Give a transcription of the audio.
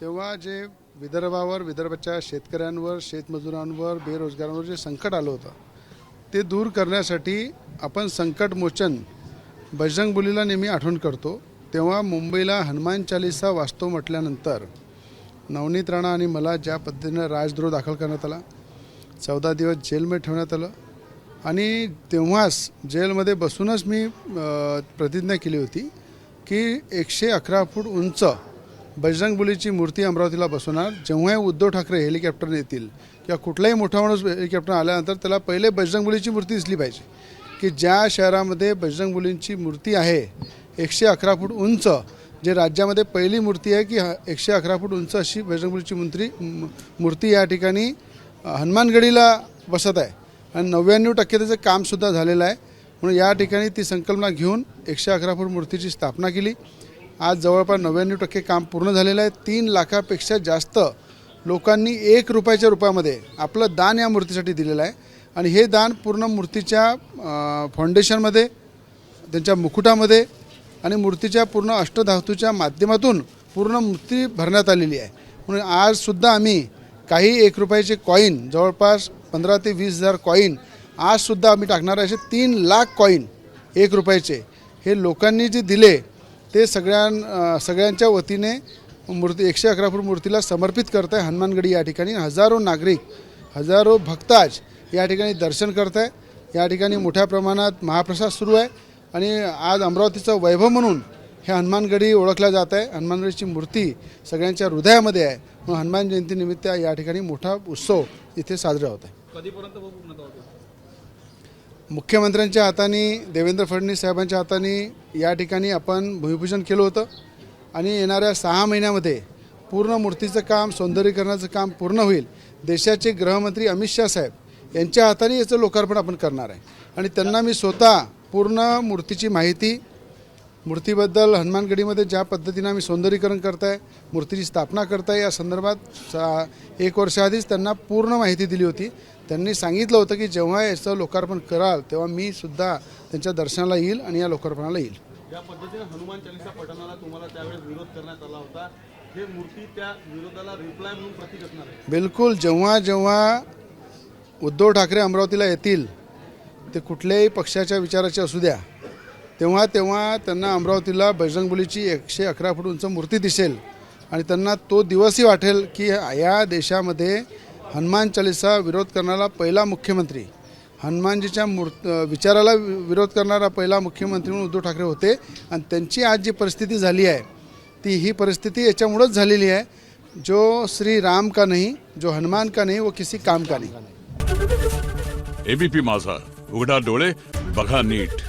तेव्हा जे विदर्भावर, विदर्भाच्या शेतकऱ्यांवर, शेतमजुरांवर, बेरोजगारांवर जे संकट आलं होतं ते दूर करण्यासाठी आपण संकटमोचन बजरंगबलीला नेहमी आठवण करतो। तेव्हा मुंबईला हनुमान चालीसा वास्तव म्हटल्यानंतर नवनीत राणा आणि मला ज्या पद्धतीने राजद्रोह दाखल करण्यात आला, 14 दिवस जेलमध्ये ठेवण्यात आलं आणि तेव्हाच जेलमध्ये बसूनच मी प्रतिज्ञा केली होती की 111 फूट उंच बजरंगबलीची मूर्ती अमरावतीला बसवणार। जेव्हा उद्धव ठाकरे हेलिकॉप्टरने येतील किंवा कुठलाही मोठा माणूस हेलिकॉप्टर आल्यानंतर त्याला पहिले बजरंगबलीची मूर्ती दिसली पाहिजे की ज्या शहरामध्ये बजरंगबलींची मूर्ती आहे 111 फूट उंच, जे राज्यामध्ये पहिली मूर्ती आहे की 111 फूट उंच अशी बजरंगबलीची मूर्ती या ठिकाणी हनुमानगडीला बसत आहे आणि 99% त्याचं कामसुद्धा झालेलं आहे। म्हणून या ठिकाणी ती संकल्पना घेऊन 111 फूट मूर्तीची स्थापना केली। आज जवळपास 99% काम पूर्ण झालेलं आहे। 3 लाखापेक्षा जास्त लोकांनी 1 रुपयाच्या रूपामध्ये आपलं दान या मूर्तीसाठी दिलेलं आहे आणि हे दान पूर्ण मूर्तीच्या फाउंडेशनमध्ये, त्यांच्या मुकुटामध्ये आणि मूर्तीच्या पूर्ण अष्टधातूच्या माध्यमातून पूर्ण मूर्ती भरण्यात आलेली आहे। म्हणून आजसुद्धा आम्ही काही 1 रुपयाचे कॉईन, जवळपास 15 ते 20 हजार कॉईन आजसुद्धा आम्ही टाकणार आहे। असे 3 लाख कॉईन 1 रुपयाचे हे लोकांनी जे दिले ते सगळ्यांच्या वतीने मूर्ती 111 फूट मूर्तीला समर्पित करत आहे। हनुमानगडी या ठिकाणी हजारो नागरिक, हजारो भक्त आज या ठिकाणी दर्शन करत आहे। या ठिकाणी मोठ्या प्रमाणात महाप्रसाद सुरू आहे आणि आज अमरावतीचं वैभव म्हणून हे हनुमानगडी ओळखला जात आहे। हनुमानगडीची मूर्ती सगळ्यांच्या हृदयामध्ये आहे म्हणून हनुमान जयंतीनिमित्त या ठिकाणी मोठा उत्सव इथे साजरा होत आहे। कधीपर्यंत पूर्ण होतो? मुख्यमंत्र्यांच्या हाताने, देवेंद्र फडणवीस साहेबांच्या हाताने या ठिकाणी आपण भूमिपूजन केलं होतं आणि येणाऱ्या 6 महिन्यामध्ये पूर्ण मूर्तीचं काम, सौंदर्यीकरणाचं काम पूर्ण होईल। देशाचे गृहमंत्री अमित शाह साहेब यांच्या हाताने याचं लोकार्पण आपण करणार आहे आणि त्यांना मी स्वतः पूर्ण मूर्तीची माहिती, मूर्तीबद्दल हनुमानगडीमध्ये ज्या पद्धतीने आम्ही सौंदर्यीकरण करताय, मूर्तीची स्थापना करताय या संदर्भात 1 वर्षाआधीच त्यांना पूर्ण माहिती दिली होती। त्यांनी सांगितलं होतं की जेव्हा याचं लोकार्पण कराल तेव्हा मी सुद्धा त्यांच्या दर्शनाला येईल आणि या लोकार्पणाला येईल। या पद्धतीने हनुमान चालीसा पठणाला तुम्हाला त्यावेळेस विरोध करण्यात आला होता, हे मूर्ती त्या विरोधाला रिप्लाय म्हणून प्रतीक असणार आहे? बिलकुल। जेव्हा उद्धव ठाकरे अमरावतीला येतील, ते कुठल्याही पक्षाच्या विचाराचे असू द्या, तेव्हा त्यांना अमरावतीला बजरंगबलीची 111 फूट उंच मूर्ती दिसेल आणि त्यांना तो दिवसही वाटेल की या देशामध्ये हनुमान चालीसा विरोध करणारा पहिला मुख्यमंत्री, हनुमानजीच्या विचाराला विरोध करणारा पहिला मुख्यमंत्री म्हणून उद्धव ठाकरे होते आणि त्यांची आज जी परिस्थिती झाली आहे ती ही परिस्थिती याच्यामुळेच झालेली आहे, जो श्री राम का नहीं, जो हनुमान का नहीं, वो किसी काम का नहीं। एबीपी माझा, उघडा डोळे बघा नीट।